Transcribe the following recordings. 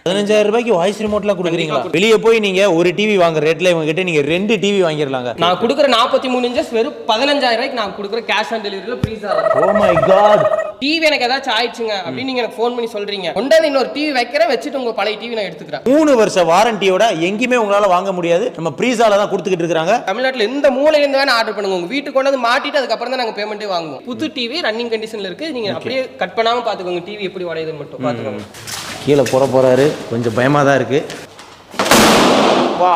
15,000 ரூபாய்க்கு வாய்ஸ் ரிமோட்லாம் கொடுக்குறீங்களா? வெளியே போய் நீங்க ஒரு டிவி வாங்குற ரேட்ல இவங்க கிட்ட நீங்க 2 டிவி வாங்கிடலாங்க. நான் கொடுக்குற 43 இன்ச்சஸ் வெறும் 15,000 ரூபாய்க்கு நான் கொடுக்குற கேஷ் ஆன் டெலிவரியில ப்ரீஸா. Oh my god. டிவி எனக்கு ஏதாச்சும் ஆயிடுச்சுங்க அப்படின்னு நீங்க எனக்கு ஃபோன் பண்ணி சொல்றீங்க, கொண்டாந்து இன்னொரு டிவி வைக்கிறேன், வச்சுட்டு உங்க பழைய டிவி நான் எடுத்துக்கிறேன். 3 வருஷ வாரண்டியோட எங்கேயுமே உங்களால வாங்க முடியாது. நம்ம ப்ரீஸால தான் கொடுத்துக்கிட்டு இருக்காங்க. தமிழ்நாட்டுல எந்த மூலையில இருந்து வேணா ஆர்டர் பண்ணுங்க, உங்க வீட்டுக்கு கொண்டு வந்து மாட்டிட்டு அதுக்கப்புறம் தான் நாங்க பேமெண்ட்டே வாங்குவோம். புது டிவி ரன்னிங் கண்டிஷன்ல இருக்கு, நீங்க அப்படியே கட் பண்ணாம பாத்துக்கோங்க. டிவி எப்படி உடையுதுன்னு மட்டும் பாத்துக்கோங்க. கீழே போறாரு, கொஞ்சம் பயமா தான் இருக்கு. வா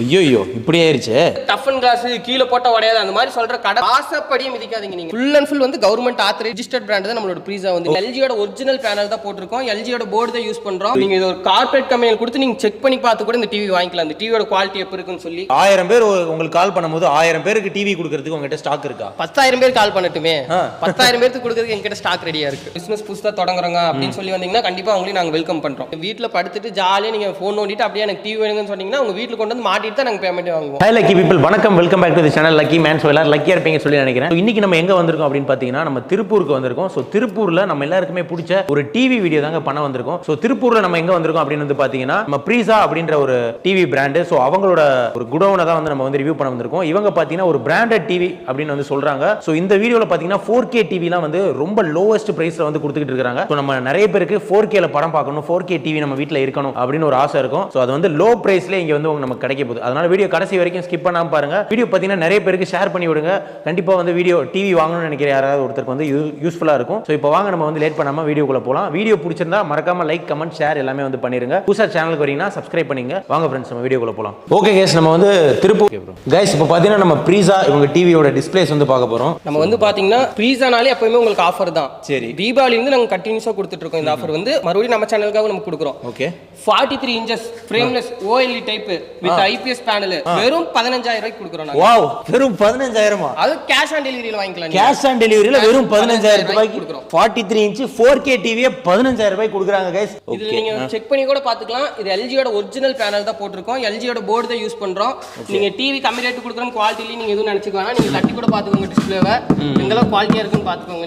ஐயோ இப்படி ஆயிருச்சு. டஃப் அண்ட் கிளாஸ் கீழே போட்டா உடையாது அந்த மாதிரி சொல்ற கடை ஆசைப்படியே மிதிக்காதீங்க. நீங்க ஃபுல் அண்ட் ஃபுல் வந்து கவர்மெண்ட் ஆத்தரைஸ்ட் ரெஜிஸ்டர்ட் பிராண்ட் தான் நம்மளோட ப்ரீஸா. வந்து எல்ஜியோட ஒரிஜினல் பேனல் தான் போட்டிருக்கோம், எல்ஜியோட போர்டு தான் யூஸ் பண்றோம். நீங்க இது ஒரு கார்ப்பரேட் கம்பெனியில் கொடுத்து நீங்க செக் பண்ணி பார்த்து கூட இந்த டிவி வாங்கிக்கலாம், இந்த டிவியோட குவாலிட்டி எப்படி இருக்குன்னு சொல்லி. 1000 பேர் உங்களுக்கு கால் பண்ணும்போது 1000 பேருக்கு டிவி கொடுக்கறதுக்கு உங்ககிட்ட ஸ்டாக் இருக்கா? 10,000 பேர் கால் பண்ணட்டுமே, 10,000 பேருக்கு கொடுக்கறதுக்கு எங்ககிட்ட ஸ்டாக் ரெடியா இருக்கு. பிசினஸ் புதுசா தொடங்குறாங்க அப்படின்னு சொல்லி வந்தீங்கன்னா கண்டிப்பா அவங்களையும் நாங்க வெல்கம் பண்றோம். வீட்டுல படுத்துட்டு ஜாலியா நீங்க போன் நோண்டிட்டு அப்படியே எனக்கு டிவி வேணும்னு சொன்னீங்கன்னா உங்க வீட்டுல கொண்டு வந்து மாட்டிட்டு தான் நாங்க பேமெண்ட் வாங்குவோம். Hi lucky people, வணக்கம், welcome back to the channel lucky man. So எல்லாரும் லக்கியா இருப்பீங்க சொல்லி நினைக்கிறேன். இன்னைக்கு நம்ம எங்க வந்திருக்கோம் அப்படின்னு பாத்தீங்கன்னா நம்ம திருப்பூருக்கு வந்திருக்கோம். ஸோ திருப்பூர்ல நம்ம எல்லாருக்குமே பிடிச்ச ஒரு டிவி வீடியோ தாங்க பண்ண வந்திருக்கோம். ஸோ திருப்பூர்ல நம்ம எங்க வந்திருக்கோம் அப்படின்னு வந்து பாத்தீங்கன்னா நம்ம ப்ரீஸா அப்படின்ற ஒரு டிவி பிராண்டு. ஸோ அவங்களோட ஒரு குடோனை தான் வந்து நம்ம வந்து ரிவ்யூ பண்ண வந்திருக்கோம். இவங்க பாத்தீங்கன்னா ஒரு பிராண்டட் டிவி அப்படின்னு வந்து சொல்றாங்க. ஸோ இந்த வீடியோல பாத்தீங்கன்னா 4K டிவிலாம் வந்து ரொம்ப லோவஸ்ட் பிரைஸ்ல வந்து கொடுத்துக்கிட்டு இருக்காங்க. ஸோ நம்ம நிறைய பேருக்கு 4Kல படம் பார்க்கணும், 4K டிவி நம்ம வீட்டில் இருக்கணும் அப்படின்னு ஒரு ஆசை இருக்கும். ஸோ அது வந்து லோ பிரைஸ்ல இங்க வந்து நமக்கு கிடைக்க போகுது. அதனால வீடியோ கடைசி வரைக்கும் ஸ்கிப் பண்ணாம பாருங்க. வீடியோ பார்த்தீங்கன்னா நிறைய பேருக்கு ஷேர் பண்ணி விடுங்க. கண்டிப்பா வந்து வீடியோ டிவி வாங்கணும்னு நினைக்கிற யாராவது ஒருத்தருக்கு வந்து யூஸ்ஃபுல்லா இருக்கும். ஸோ இப்போ வாங்க நம்ம வந்து லேட் பண்ணாம வீடியோக்குள்ள போலாம். வீடியோ பிடிச்சிருந்தா மறக்காம லைக், கமெண்ட், ஷேர் எல்லாமே வந்து பண்ணிருங்க. புதுசா சேனலுக்கு வரீங்கன்னா சப்ஸ்கிரைப் பண்ணுங்க. வாங்க ஃப்ரெண்ட்ஸ் நம்ம வீடியோக்குள்ள போலாம். ஓகே கைஸ், நம்ம வந்து திருப்பூர் கைஸ் இப்போ பார்த்தீங்கன்னா நம்ம ப்ரீஸா இவங்க டிவியோட டிஸ்பிளேஸ் வந்து பார்க்க போறோம். நம்ம வந்து பாத்தீங்கன்னா ப்ரீஸானாலே எப்பவுமே உங்களுக்கு ஆஃபர் தான். சரி, தீபாவளி இருந்து நாங்க கண்டினியூஸா கொடுத்துட்டு இருக்கோம். இந்த ஆஃபர் வந்து மறுபடியும் நம்ம சேனலுக்காக நம்ம கொடுக்குறோம். Okay, 43 inches frameless OLED type with IPS panel வெறும் 15,000 ரூபாய்க்கு கொடுக்குறோம். வாவ், வெறும் 15,000. அது கேஷ் ஆன் டெலிவரியில வாங்கிக்கலாம். கேஷ் ஆன் டெலிவரியில வெறும் 15,000 ரூபாய்க்கு கொடுக்குறோம். 43 இன்ச் 4K டிவியை 15,000 ரூபாய்க்கு கொடுக்குறாங்க கைஸ். இது நீங்க செக் பண்ணி கூட பாத்துக்கலாம். இது LGயோட ஒரிஜினல் பேனல் தான் போட்டிருக்கோம், LGயோட போர்டு தான் யூஸ் பண்றோம். நீங்க டிவி கம்மி ரேட் கொடுக்குறோம், குவாலிட்டில நீங்க எதுவும் நினைச்சுக்க வேணாம். நீங்க தட்டி கூட பாத்துக்கோங்க டிஸ்ப்ளேவை, எங்கெல்லாம் குவாலிட்டியா இருக்குன்னு பாத்துக்கோங்க.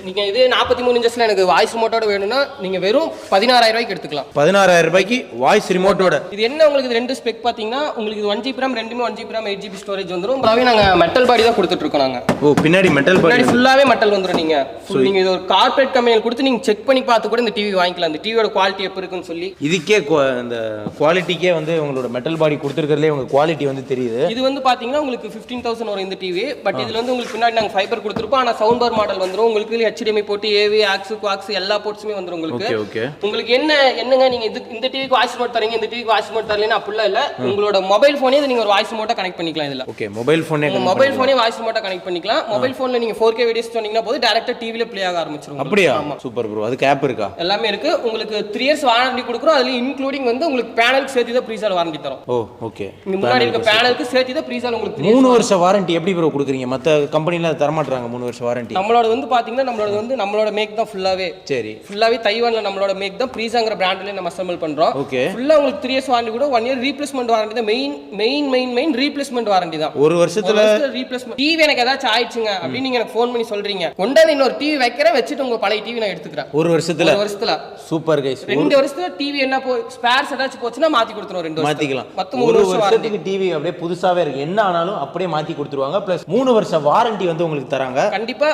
நீங்க இது 43 இன்ச்சஸ்ல எனக்கு வாய்ஸ் ரிமோட்டோட வேணும்னா நீங்க வெறும் 16,000 ரூபாய்க்கு எடுத்துக்கலாம். 16,000 ரூபாய்க்கு வாய்ஸ் ரிமோட்டோட. இது என்ன உங்களுக்கு ரெண்டு ஸ்பெக் பாத்தீங்கன்னா உங்களுக்கு 1GB RAM, ரெண்டுமே 1GB RAM 8GB ஸ்டோரேஜ் வந்துரும். ஃபுல்லாவே நாங்க மெட்டல் பாடி தான் கொடுத்துட்டு இருக்கோம். நாங்க பின்னாடி மெட்டல் பாடி, பின்னாடி ஃபுல்லாவே மெட்டல் வந்துரும். நீங்க இது ஒரு கார்ப்பரேட் கம்பெனியில் கொடுத்து நீங்க செக் பண்ணி பார்த்து கூட இந்த டிவி வாங்கிக்கலாம், இந்த டிவியோட குவாலிட்டி எப்படி இருக்குன்னு சொல்லி. இதுக்கே இந்த குவாலிட்டிக்கே வந்து உங்களோட மெட்டல் பாடி கொடுத்துருக்கிறதுலே உங்க குவாலிட்டி வந்து தெரியுது. இது வந்து பாத்தீங்கன்னா உங்களுக்கு 15,000 வரும் இந்த டிவி. பட் இதுல வந்து உங்களுக்கு பின்னாடி நாங்க ஃபைபர் கொடுத்துருப்போம். ஆனா சவுண்ட் பார் மாடல் வந்துரும். உங்களுக்கு HDMI போட்டு AV, AUX, coax எல்லா போர்ட்ஸுமே வந்துரும் உங்களுக்கு. உங்களுக்கு என்னங்க நீங்க இந்த டிவிக்கு வாய்ஸ் ரிமோட் தரீங்க, இந்த டிவிக்கு வாய்ஸ் ரிமோட் தரலனா அப்படிலாம் இல்ல. உங்களோட மொபைல் போனே நீங்க ஒரு வாய்ஸ் ரிமோட்டா கனெக்ட் பண்ணிக்கலாம். இதுல ஓகே, மொபைல் போனே வாய்ஸ் ரிமோட்டா கனெக்ட் பண்ணிக்கலாம். மொபைல் போன்ல நீங்க 4K வீடியோஸ் சொன்னீங்கன்னா போது டைரக்டா டிவில ப்ளே ஆக ஆரம்பிச்சிரும். அப்படியே சூப்பர் ப்ரோ. அதுக்கு ஆப் இருக்கா? எல்லாமே இருக்கு. உங்களுக்கு 3 இயர்ஸ் வாரண்டி கொடுக்குறோம். அதுல இன்க்ளூடிங் வந்து உங்களுக்கு பேனலுக்கு சேர்த்து தான் ப்ரீசால் வாரண்டி தரோம். ஓ ஓகே, இங்க முன்னாடி இருக்க பேனலுக்கு சேர்த்து தான் ப்ரீசால் உங்களுக்கு 3 வருஷ வாரண்டி எப்படி ப்ரோ கொடுக்குறீங்க? மத்த கம்பெனில தர மாட்டாங்க 3 வருஷ வாரண்டி. நம்மளோட வந்து பாத்தீங்கன்னா நம்மளோட மேக் தான் ஃபுல்லாவே. சரி, ஃபுல்லாவே தைவான்ல நம்மளோட மேக் தான் ப்ரீசாங்கற பிராண்ட்ல நம்ம அசெம்பிள் பண்றோம். ஓகே, ஃபுல்லா உங்களுக்கு 3 இயர்ஸ் வாரண்டி கூட 1 இயர் ரீப்ளேஸ்மென்ட் வாரண்டி தான். மெயின் ரீப்ளேஸ்மென்ட் வாரண்டி தான். ஒரு வருஷத்துல ரீப்ளேஸ்மென்ட். டிவி எனக்கு ஏதாச்சும் ஆயிடுச்சுங்க அப்படின்னு நீங்க எனக்கு ஃபோன் பண்ணி சொல்றீங்க, கொண்டாந்து இன்னொரு டிவி வைக்கிறேன், வச்சிட்டு உங்க பழைய டிவி நான் எடுத்துக்கிறேன். ஒரு வருஷத்துல சூப்பர் கைஸ். 2 வருஷத்துல டிவி என்ன ஸ்பேர்ஸ் ஏதாச்சும் போச்சுன்னா மாத்தி கொடுத்துருவோம். 2 வருஷம் மாத்திக்கலாம். மொத்தம் 3 வருஷத்துக்கு டிவி அப்படியே புதுசாவே இருக்கு, என்ன ஆனாலும் அப்படியே மாத்தி கொடுத்துருவாங்க. பிளஸ் 3 வருஷ வாரண்டி வந்து உங்களுக்கு தராங்க. கண்டிப்பா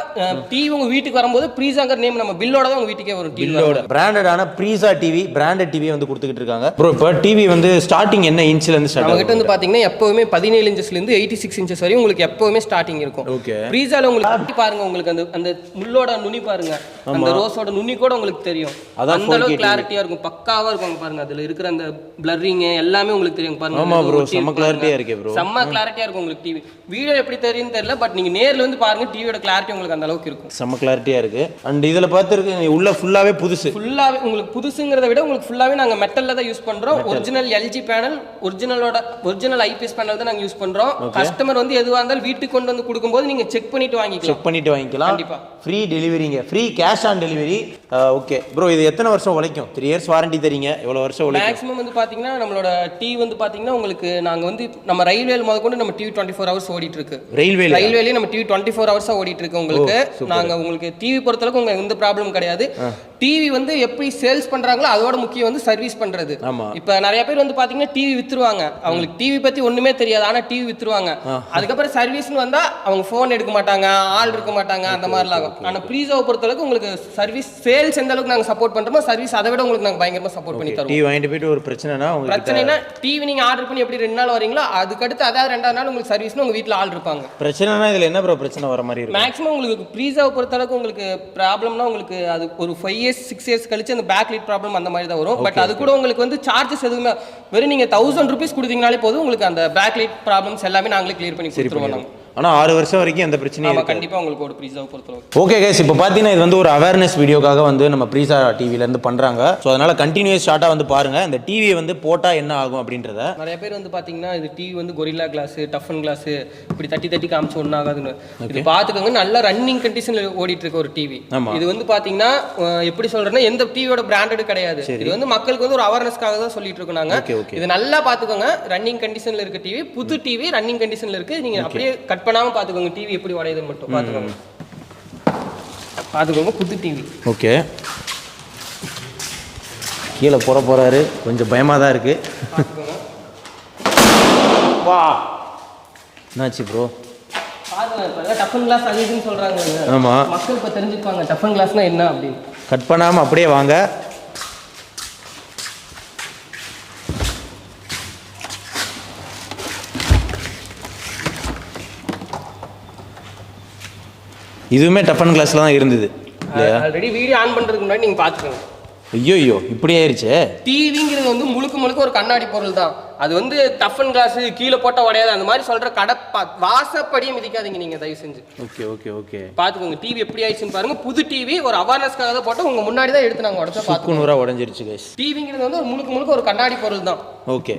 டிவி உங்க வீட்டுக்கு வரும்போது ப்ரீசாங்கர் நேம் நம்ம பில்லோட தான் உங்க வீட்டுக்கே வரும். பில்லோட பிராண்டடான ப்ரீசா டிவி, பிராண்டட் டிவி வந்து கொடுத்துக்கிட்டு இருக்காங்க. ப்ரோ இப்போ டிவி வந்து ஸ்டார்டிங் என்ன இன்ச்ல இருந்து ஸ்டார்ட்? நம்ம கிட்ட வந்து பாத்தீங்கன்னா எப்பவுமே 17 இன்ச்சஸ்ல இருந்து 86 இன்ச்சஸ் வரையும் உங்களுக்கு எப்பவுமே ஸ்டார்டிங் இருக்கும். ஓகே, ப்ரீசால உங்களுக்கு பாருங்க, உங்களுக்கு அந்த முள்ளோட நுனி பாருங்க, அந்த ரோஸோட நுனி கூட உங்களுக்கு தெரியும். அந்த அளவுக்கு கிளாரிட்டியா இருக்கும், பக்காவா இருக்கும். பாருங்க அதுல இருக்கிற அந்த பிளரிங் எல்லாமே உங்களுக்கு தெரியும். பாருங்க, ஆமா ப்ரோ, செம்ம கிளாரிட்டியா இருக்கு ப்ரோ, செம்ம கிளாரிட்டியா இருக்கும் உங்களுக்கு டிவி. வீடியோ எப்படி தெரியும்னு தெரியல, பட் நீங்க நேர்ல வந்து பாருங்க, டிவியோட கிளாரிட்டி உங்களுக்கு அந்த அளவுக்கு இருக்கும். செம்ம கிளாரிட்டியா இருக்கு. அண்ட் இதுல பாத்துருக்கு உள்ள ஃபுல்லாவே புதுசு. ஃபுல்லாவே உங்களுக்கு புதுசுங்கிறத விட உங்களுக்கு ஃபுல்லாவே நாங்க மெட்டல்ல தான் யூஸ் பண்றோம். Original LG panel, original IPS panel தான் நாங்க யூஸ் பண்றோம். கஸ்டமர் வந்து எதுவா இருந்தாலும் வீட்டுக்கு கொண்டு வந்து கொடுக்கும்போது நீங்க செக் பண்ணிட்டு வாங்கிக்கலாம். கண்டிப்பா ஃப்ரீ டெலிவரிங்க, free cash on delivery. Okay bro, இது எத்தனை வருஷம் உழைக்கும்? 3 இயர்ஸ் வாரண்டி தரீங்க, எவ்வளவு வருஷம் உழைக்கும்? மேக்ஸிமம் வந்து பாத்தீங்கன்னா நம்மளோட டிவி வந்து பாத்தீங்கன்னா உங்களுக்கு நாங்க வந்து நம்ம ரயில்வேல முதல்ல நம்ம டிவி 24 ஹவர்ஸ் ஓடிட்டு இருக்கு. ரயில்வேலயே நம்ம டிவி 24 ஹவர்ஸா ஓடிட்டு இருக்கு. உங்களுக்கு நாங்க உங்களுக்கு டிவி பொறுத்தளவுக்கு உங்களுக்கு எந்த ப்ராப்ளம் கிடையாது. டிவி வந்து எப்படி சேல்ஸ் பண்றாங்களோ அதோட முக்கியம் வந்து சர்வீஸ் பண்றது. இப்ப நிறைய பேர் வந்து பாத்தீங்கன்னா டிவி வித்துருவாங்க, அவங்களுக்கு டிவி பத்தி ஒண்ணுமே தெரியாது, ஆனா டிவி வித்துருவாங்க. அதுக்கப்புறம் சர்வீஸ்னு வந்தா அவங்க போன் எடுக்க மாட்டாங்க, ஆள் இருக்க மாட்டாங்க, அந்த மாதிரிலாம் ஆகும். ஆனா ப்ரீஸாவை பொறுத்தளவுக்கு உங்களுக்கு சர்வீஸ் சேல்ஸ் எந்த அளவுக்கு நாங்க சப்போர்ட் பண்றோமோ சர்வீஸ் அதை விட உங்களுக்கு நாங்க பயங்கரமா சப்போர்ட் பண்ணி தருவோம். டிவி வாங்கிட்டு போயிட்டு ஒரு பிரச்சனைனா டிவி நீங்க ஆர்டர் பண்ணி எப்படி 2 நாள் வரீங்களோ அதுக்கு அடுத்து அதாவது 2வது நாள் உங்களுக்கு சர்வீஸ்னு உங்க வீட்ல ஆள் இருப்பாங்க. பிரச்சனைனா இதுல என்ன ப்ரோ பிரச்சனை வர மாதிரி இருக்கு? மேக்ஸிமம் உங்களுக்கு ப்ரீஸாவை பொறுத்தளவுக்கு உங்களுக்கு ப்ராப்ளம்னா உங்களுக்கு அது ஒரு 5 இயர்ஸ் 6 இயர்ஸ் கழிச்சு அந்த பேக் லைட் ப்ராப்ளம் அந்த மாதிரி தான் வரும். பட் அது கூட உங்களுக்கு வந்து சார்ஜஸ் எதுவுமே வெறும் நீங்க 1000 rupees கொடுத்தீங்கனாலே போதும், உங்களுக்கு அந்த பேக் லைட் ப்ராப்ளம்ஸ் எல்லாமே நாங்களே கிளியர் பண்ணி கொடுத்துருவோம். ஆனா 6 வருஷம் வரைக்கும் எந்த பிரச்சனையும் இல்லை, கண்டிப்பா உங்களுக்கு ஒரு ப்ரீஸாவை பொறுத்தளவுக்கு. ஓகே கைஸ், இப்போ பார்த்தீங்கன்னா இது வந்து ஒரு அவேர்னஸ் வீடியோக்காக வந்து நம்ம ப்ரீஸா டிவில இருந்து பண்றாங்க. ஸோ அதனால கண்டினியூஸ் ஷார்ட்டா வந்து பாருங்க இந்த டிவியை வந்து போட்டா என்ன ஆகும் அப்படின்றத. நிறைய பேர் வந்து பாத்தீங்கன்னா இது டிவி வந்து கொரில்லா கிளாஸ், டஃபன் கிளாஸ் இப்படி தட்டி காமிச்சு ஒன்றும் ஆகாதுன்னு இது பார்த்துக்கோங்க. நல்ல ரன்னிங் கண்டிஷன்ல ஓடிட்டு இருக்க ஒரு டிவி. இது வந்து பாத்தீங்கன்னா எப்படி சொல்றேன்னா எந்த டிவியோட பிராண்டட் கிடையாது. இது வந்து மக்களுக்கு வந்து ஒரு அவேர்னஸ்க்காக தான் சொல்லிட்டு இருக்கோம் நாங்க. இது நல்லா பாத்துக்கோங்க, ரன்னிங் கண்டிஷன்ல இருக்க டிவி, புது டிவி ரன்னிங் கண்டிஷன்ல இருக்கு. நீங்க அப்படியே கட் பண்ணாம பாத்துக்கோங்க, டிவி எப்படி உடையுதுன்னு மட்டும் பாத்துக்கோங்க. புது டிவி. ஓகே, கீழே போறாரு, கொஞ்சம் பயமா தான் இருக்கு. வா, என்னாச்சு ப்ரோ? டஃபன் கிளாஸ் அது இதுன்னு சொல்றாங்க. ஆமா, மக்கள் இப்ப தெரிஞ்சுப்பாங்க டஃபன் கிளாஸ்னா என்ன அப்படின்னு. கட் பண்ணாம அப்படியே வாங்க. இதுவுமே டஃபன் கிளாஸ்ல தான் இருந்தது. ஆல்ரெடி வீடியோ ஆன் பண்றதுக்கு முன்னாடி நீங்க பாத்துக்கோங்க. ஐயோ இப்படி ஆயிருச்சு. டிவிங்கிறது வந்து முழுக்க ஒரு கண்ணாடி பொருள் தான். அது வந்து டஃபன் கிளாஸ் கீழே போட்டா உடையாது அந்த மாதிரி சொல்ற கடை வாசப்படியும் மிதிக்காதீங்க நீங்க தயவு செஞ்சு. ஓகே பாத்துக்கோங்க. டிவி எப்படி ஆயிடுச்சுன்னு பாருங்க. புது டிவி ஒரு அவேர்னஸ்க்காக தான் போட்டு உங்க முன்னாடி தான் எடுத்து நாங்க உடச்சா பாத்துக்கோங்க. உடஞ்சிருச்சு கைஸ். டிவிங்கிறது வந்து முழுக்க ஒரு கண்ணாடி பொருள் தான். ஓகே,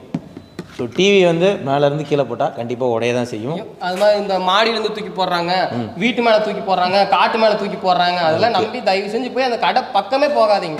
ஸோ டிவி வந்து மேலேருந்து கீழே போட்டால் கண்டிப்பாக உடைய தான் செய்யும். அது மாதிரி இந்த மாடியிலேருந்து தூக்கி போடுறாங்க, வீட்டு மேலே தூக்கி போடுறாங்க, காட்டு மேலே தூக்கி போடுறாங்க, அதெல்லாம் நம்பி தயவு செஞ்சு போய் அந்த கடை பக்கமே போகாதீங்க.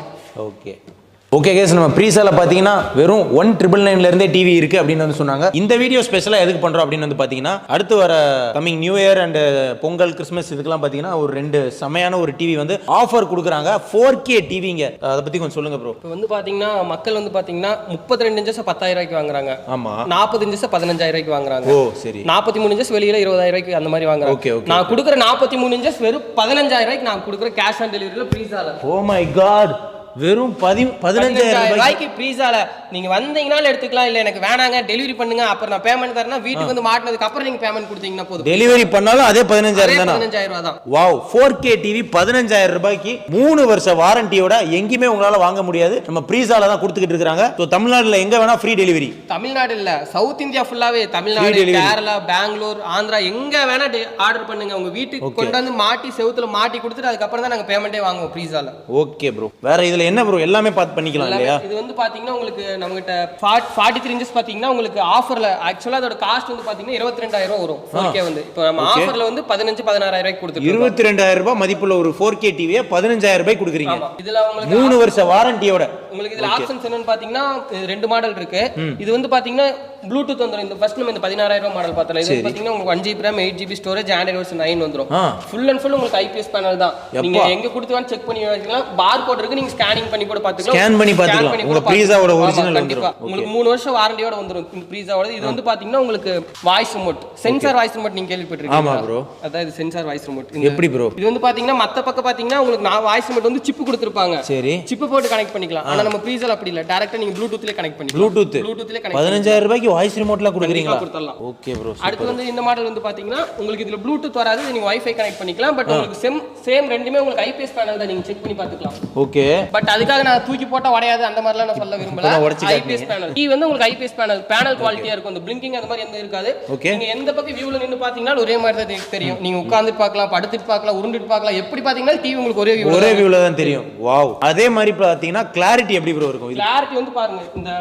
ஓகே கேஸ், நம்ம ப்ரீஸால பார்த்தீங்கன்னா வெறும் 1999 டிவி இருக்கு அப்படின்னு வந்து சொன்னாங்க. இந்த வீடியோ ஸ்பெஷலாக எதுக்கு பண்ணுறோம் அப்படின்னு வந்து பார்த்தீங்கன்னா அடுத்து வர coming new year and Pongal Christmas இதுக்கெல்லாம் பார்த்தீங்கன்னா ஒரு 2 செமையான ஒரு டிவி வந்து ஆஃபர் கொடுக்குறாங்க. 4K டிவிங்க, அதை பற்றி கொஞ்சம் சொல்லுங்க ப்ரோ. இப்போ வந்து பார்த்தீங்கன்னா மக்கள் வந்து பார்த்தீங்கன்னா 32 இன்ச்சஸ் 10,000 ரூபாய்க்கு வாங்குறாங்க. ஆமாம், 40 இன்ச்சஸ் 15,000 ரூபாய்க்கு வாங்குறாங்க. ஓ சரி. 43 இன்ச்சஸ் வெளியில் 20,000 ரூபாய்க்கு அந்த மாதிரி வாங்குறாங்க. ஓகே, நான் கொடுக்குற 43 இன்ச்சஸ் வெறும் 15,000 ரூபாய்க்கு நான் கொடுக்குற கேஷ் ஆன் டெலிவரியில் ப்ரீஸால. ஓ மை காட், வெறும் 15,000 ரூபாய்க்கு ப்ரீஸால நீங்க வந்தீங்கனால எடுத்துக்கலாம். இல்ல எனக்கு வேணாங்க டெலிவரி பண்ணுங்க அப்புறம் நான் பேமெண்ட் தரேன்னா வீட்டுக்கு வந்து மாட்டினதுக்கு அப்புறம் நீங்க பேமெண்ட் கொடுத்தீங்கன்னா போதும். டெலிவரி பண்ணாலும் அதே 15,000 தானா? 15,000 ரூபாய் தான். வாவ், 4K டிவி 15,000 ரூபாய்க்கு 3 வருஷ வாரண்டியோட எங்கேயுமே உங்களால வாங்க முடியாது. நம்ம ப்ரீஸால தான் கொடுத்துக்கிட்டு இருக்காங்க. சோ தமிழ்நாட்டுல எங்க வேணா ஃப்ரீ டெலிவரி. தமிழ்நாடு இல்ல, சவுத் இந்தியா ஃபுல்லாவே, தமிழ்நாடு, கேரளா, பெங்களூர், ஆந்திரா எங்க வேணா ஆர்டர் பண்ணுங்க. உங்க வீட்டுக்கு கொண்டு வந்து மாட்டி செவுத்துல மாட்டி கொடுத்துட்டு அதுக்கு அப்புறம் தான் நாங்க பேமெண்டே வாங்குவோம் ப்ரீஸால. ஓகே ப்ரோ, வேற இதுல என்ன ப்ரோ எல்லாமே பார்த்து பண்ணிக்கலாம் இல்லையா? இது வந்து பாத்தீங்கன்னா உங்களுக்கு நம்மகிட்ட 43 இன்ச்சஸ் பாத்தீங்கன்னா உங்களுக்கு ஆஃபர்ல ஆக்சுவலா அதோட காஸ்ட் வந்து பாத்தீங்கன்னா 22,000 ரூபாய் வரும். 4K வந்து இப்போ நம்ம ஆஃபர்ல வந்து 15,000-16,000 ரூபாய்க்கு கொடுத்துருக்கோம். 22,000 ரூபாய் மதிப்புள்ள ஒரு 4K டிவியை 15,000 ரூபாய்க்கு கொடுக்குறீங்க. இதுல உங்களுக்கு 3 வருஷ வாரண்டியோட. உங்களுக்கு இதுல ஆப்ஷன்ஸ் என்னன்னு பாத்தீங்கன்னா 2 மாடல் இருக்கு. இது வந்து பாத்தீங்கன்னா ப்ளூடூத் வந்துரும். இந்த ஃபர்ஸ்ட் நம்ம இந்த 16,000 ரூபாய் மாடல் பார்த்தோம். இது பாத்தீங்கன்னா உங்களுக்கு 1GB RAM 8GB storage Android version 9 வந்துரும். ஃபுல் அண்ட் ஃபுல் உங்களுக்கு IPS பேனல் தான். நீங்க எங்க கொடுத்துவான்னு செக் பண்ணி வச்சுக்கலாம். பார் கோட் இருக்கு, நீங்க ஸ்கேனிங் பண்ணி கூட பாத்துக்கலாம். ஸ்கேன் பண்ணி பாத்துக்கலாம். உங்க ப்ரீஸாவோட ஒரிஜினல் வந்துரும். உங்களுக்கு 3 வருஷம் வாரண்டியோட வந்துரும் இந்த ப்ரீஸாவோட. இது வந்து பாத்தீங்கன்னா உங்களுக்கு voice remote, sensor voice remote நீங்க கேள்விப்பட்டிருக்கீங்க? ஆமா ப்ரோ, அதான் இது சென்சார் வாய்ஸ் ரிமோட். எப்படி ப்ரோ? இது வந்து பாத்தீங்கன்னா மத்த பக்கம் பாத்தீங்கன்னா உங்களுக்கு வாய்ஸ் ரிமோட் வந்து சிப் கொடுத்திருப்பாங்க. சரி, சிப் போட்டு கனெக்ட் பண்ணிக்கலாம். ஆனா நம்ம ப்ரீஸால அப்படி இல்ல, டைரக்ட்டா நீங்க ப்ளூடூத்லயே கனெக்ட் பண்ணிக்கலாம். ப்ளூடூத்லயே கனெக்ட் 15,000 ரூபாய்க்கு வாய்ஸ் ரிமோட்ல கொடுக்குறீங்களா? கொடுத்துடலாம். Okay bro. அடுத்து வந்து இந்த மாடல் வந்து பாத்தீங்கன்னா உங்களுக்கு இதுல ப்ளூடூத் வராது, நீங்க வைஃபை கனெக்ட் பண்ணிக்கலாம். பட் உங்களுக்கு சேம் ரெண்டுமே உங்களுக்கு IPS பேனல் தான், நீங்க செக் பண்ணி பாத்துக்கலாம். ஓகே, பட் அதுக்காக நான் தூக்கி போட்டா உடையாது அந்த மாதிரிலாம் நான் சொல்ல விரும்பல. IPS பேனல் இது வந்து உங்களுக்கு IPS பேனல் குவாலிட்டியா இருக்கும். அந்த பிளிங்கிங் அந்த மாதிரி எந்த இருக்காது. நீங்க எந்த பக்கம் வியூல நின்னு பாத்தீங்கன்னா ஒரே மாதிரி தான் தெரியும். நீங்க உட்கார்ந்து பார்க்கலாம், படுத்துட்டு பார்க்கலாம், உருண்டுட்டு பார்க்கலாம், எப்படி பாத்தீங்கன்னா டிவி உங்களுக்கு ஒரே வியூல தான் தெரியும். வாவ், அதே மாதிரி பாத்தீங்கன்னா கிளாரிட்டி எப்படி ப்ரோ இருக்கும்? கிளாரிட்டி வந்து பாருங்க, இந்த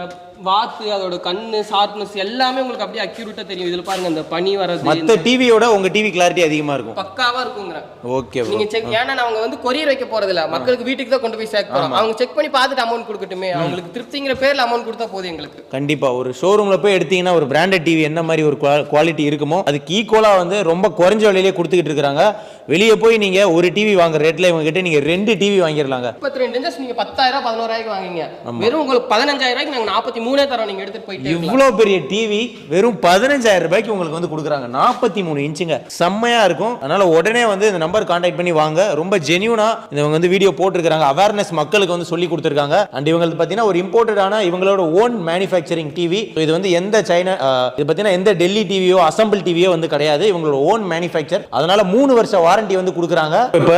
வாத்து அதோட கண்ணு ஷார்ப்னஸ் எல்லாமே உங்களுக்கு அப்படியே அக்யூரேட்டா தெரியும். இதுல பாருங்க இந்த பனி வரது மத்த டிவியோட உங்க டிவி கிளாரிட்டி அதிகமா இருக்கும். பக்காவா இருக்குங்க. Okay bro. நீங்க செக் ஏன்னா அவங்க வந்து கொரியர் வைக்க போறது இல்ல, மக்களுக்கு வீட்டுக்கு தான் கொண்டு போய் சேர்க்க போறோம். அவங்க செக் பண்ணி பார்த்துட்டு அமௌண்ட் கொடுக்கட்டுமே, அவங்களுக்கு திருப்திங்கிற பேர்ல அமௌண்ட் கொடுத்தா போதும் எங்களுக்கு. கண்டிப்பா ஒரு ஷோரூம்ல போய் எடுத்தீங்கன்னா ஒரு பிராண்டட் டிவி என்ன மாதிரி ஒரு குவாலிட்டி இருக்குமோ அதுக்கு ஈக்குவலா வந்து ரொம்ப குறைஞ்ச விலையிலேயே கொடுத்துக்கிட்டு இருக்காங்க. வெளியே போய் நீங்க ஒரு டிவி வாங்குற ரேட்ல இவங்க கிட்ட நீங்க 2 டிவி வாங்கிடலாங்க. 32 இன்ச்சஸ் நீங்க 10,000 11,000 வாங்குங்க, வெறும் உங்களுக்கு 15,000 நாங்க 43 தரோம். நீங்க எடுத்துட்டு போயிட்டு இவ்வளவு பெரிய டிவி வெறும் 15,000 ரூபாய்க்கு உங்களுக்கு வந்து கொடுக்குறாங்க. 43 இன்ச்சுங்க, செம்மையா இருக்கும். அதனால உடனே வந்து இந்த நம்பர் கான்டாக்ட் பண்ணி வாங்க. ரொம்ப ஜெனியூனா இவங்க வந்து வீடியோ போட்டுருக்காங்க, அவேர்னஸ் மக்களுக்கு வந்து சொல்லி கொடுத்துருக்காங்க. அண்ட் இவங்களுக்கு பார்த்தீங்கன்னா ஒரு இம்போர்ட்டடான இவங்களோட ஓன் மேனுஃபேக்சரிங் டிவி. இது வந்து எந்த சைனா இது பார்த்தீங்கன்னா எந்த டெல்லி டிவியோ அசம்பிள் டிவியோ வந்து கிடையாது, இவங்களோட ஓன் மேனுஃபேக்சர். அதனால 3 வருஷ வாரண்டி வந்து கொடுக்குறாங்க. இப்போ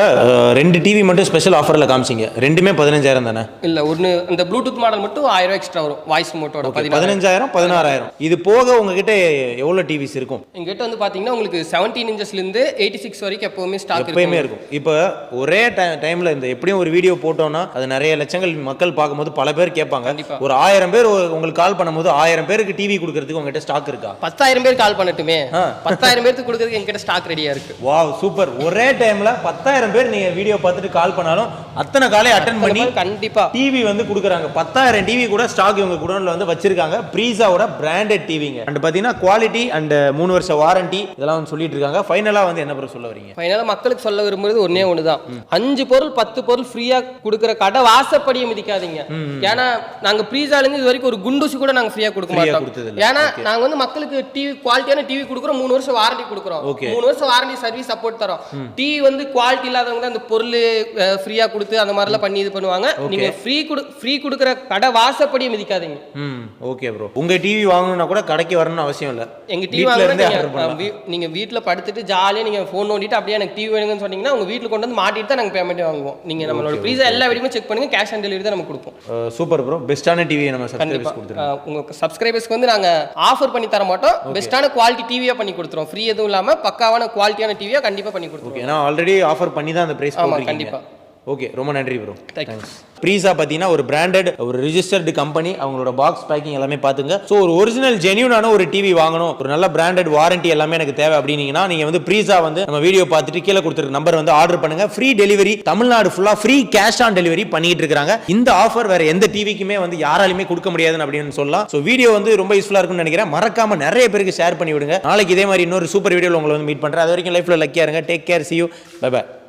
2 டிவி மட்டும் ஸ்பெஷல் ஆஃபர்ல காமிச்சிங்க, ரெண்டுமே 15,000 தானே? இல்ல ஒன்னு அந்த ப்ளூடூத் மாடல் மட்டும் 1000 எக்ஸ்ட்ரா வரும், வாய்ஸ் மோட்டோட 15,000 16,000. இது போக உங்ககிட்ட எவ்வளவு டிவிஸ் இருக்கும்? எங்கிட்ட வந்து பாத்தீங்கன்னா உங்களுக்கு 17 இன்ச்சஸ்ல இருந்து 86 வரைக்கும் எப்பவுமே ஸ்டாக் இருக்கும். இப்போ ஒரே டைம்ல இந்த எப்படியும் ஒரு வீடியோ போட்டோம்னா அது நிறைய லட்சங்கள் மக்கள் பார்க்கும்போது பல பேர் கேட்பாங்க. ஒரு 1000 பேர் உங்களுக்கு கால் பண்ணும்போது 1000 பேருக்கு டிவி கொடுக்கறதுக்கு உங்ககிட்ட ஸ்டாக் இருக்கா? 10,000 பேர் கால் பண்ணட்டுமே, 10,000 பேருக்கு கொடுக்கறதுக்கு எங்கிட்ட ஸ்டாக் ரெடியா இருக்கு. Wow super. ஒரே டைம்ல 10,000 பேர் நீங்க வீடியோ பார்த்துட்டு கால் பண்ணாலும் அத்தனை காலை அட்டெண்ட் பண்ணி கண்டிப்பா டிவி வந்து கொடுக்குறாங்க. 10,000 டிவி கூட ஸ்டாக் இவங்க குடோன்ல வந்து வச்சிருக்காங்க. பிரீஸாவோட பிராண்டட் டிவிங்க. அண்ட் பாத்தீங்கன்னா குவாலிட்டி அண்ட் 3 வருஷ வாரண்டி இதெல்லாம் வந்து சொல்லிட்டு இருக்காங்க. ஃபைனலா வந்து என்ன சொல்ல வரீங்க? ஃபைனலா மக்களுக்கு சொல்ல விரும்புறது ஒண்ணே ஒண்ணுதான், 5 பொருள் 10 பொருள் ஃப்ரீயா கொடுக்குற கடை வாசப்படியை மிதிக்காதீங்க. ஏன்னா நாங்க பிரீஸால இருந்து இது வரைக்கும் ஒரு குண்டூசி கூட நாங்க ஃப்ரீயா கொடுக்க மாட்டோம். ஏன்னா நாங்க வந்து மக்களுக்கு டிவி குவாலிட்டியான டிவி கொடுக்குறோம், 3 வருஷம் வாரண்டி கொடுக்குறோம், 3 வருஷம் வாரண்டி சர்வீஸ் சப்போர்ட் தரோம். டிவி வந்து குவாலிட்டி இல்லாதவங்க தான் அந்த பொருள் ஃப்ரீயா கொடுத்து அந்த மாதிரிலாம் பண்ணி இது பண்ணுவாங்க. நீங்க ஃப்ரீ கொடுக்குற கடை வாசப்படியை மிதிக்காதீங்க. Okay bro. உங்க டிவி வாங்கணும்னா கூட கடைக்கு வரணும்னு அவசியம் இல்ல. எங்க டிவி வாங்குறீங்க நீங்க வீட்ல படுத்துட்டு ஜாலியா நீங்க ஃபோன் நோண்டிட்டு அப்படியே எனக்கு டிவி வேணும்னு சொன்னீங்கன்னா உங்க வீட்ல கொண்டு வந்து மாட்டிட்டு தான் நாங்க பேமெண்ட் வாங்குவோம். நீங்க நம்மளோட பிரீஸா எல்லா வீடியோமே செக் பண்ணுங்க, கேஷ் ஆன் டெலிவரி தான் நம்ம கொடுப்போம். Super bro. பெஸ்டான டிவி நம்ம சப்ஸ்கிரைபர்ஸ் கொடுத்துறோம். உங்க சப்ஸ்கிரைபர்ஸ்க்கு வந்து நாங்க ஆஃபர் பண்ணி தர மாட்டோம், பெஸ்டான குவாலிட்டி டிவியா பண்ணி கொடுத்துறோம். ஃப்ரீ எதுவும் இல்லாம பக்காவான குவாலிட்டியான டிவியா கண்டிப்பா பண்ணி கொடுத்துறோம். ஏன்னா ஆல்ரெடி ஆஃபர் பண்ணி தான் அந்த பிரைஸ் போடுறீங்க. கண்டிப்பா. ஓகே, ரொம்ப நன்றி ப்ரோ. தேங்க்ஸ். பிரீஸா பார்த்தீங்கன்னா ஒரு பிராண்டட் ஒரு ரிஜிஸ்டர்டு கம்பெனி. அவங்களோட பாக்ஸ் பேக்கிங் எல்லாமே பார்த்துங்க. ஸோ ஒரு ஒரிஜினல் ஜென்யூனான ஒரு டிவி வாங்கணும், ஒரு நல்ல பிராண்டட் வாரண்டி எல்லாமே எனக்கு தேவை அப்படின்னீங்கன்னா நீங்க வந்து பிரீஸா வந்து நம்ம வீடியோ பார்த்துட்டு கீழே கொடுத்துருக்க நம்பர் வந்து ஆர்டர் பண்ணுங்க. ஃப்ரீ டெலிவரி, தமிழ்நாடு ஃபுல்லா ஃப்ரீ கேஷ் ஆன் டெலிவரி பண்ணிட்டு இருக்காங்க. இந்த ஆஃபர் வேற எந்த டிவிக்குமே வந்து யாராலுமே கொடுக்க முடியாதுன்னு அப்படின்னு சொல்லலாம். ஸோ வீடியோ வந்து ரொம்ப யூஸ்ஃபுல்லா இருக்கும்னு நினைக்கிறேன். மறக்காம நிறைய பேருக்கு ஷேர் பண்ணி விடுங்க. நாளைக்கு இதே மாதிரி இன்னொரு சூப்பர் வீடியோவில் உங்களை வந்து மீட் பண்றேன். அது வரைக்கும் லைஃப்ல லக்கியா இருங்க. Take care. see you. bye bye.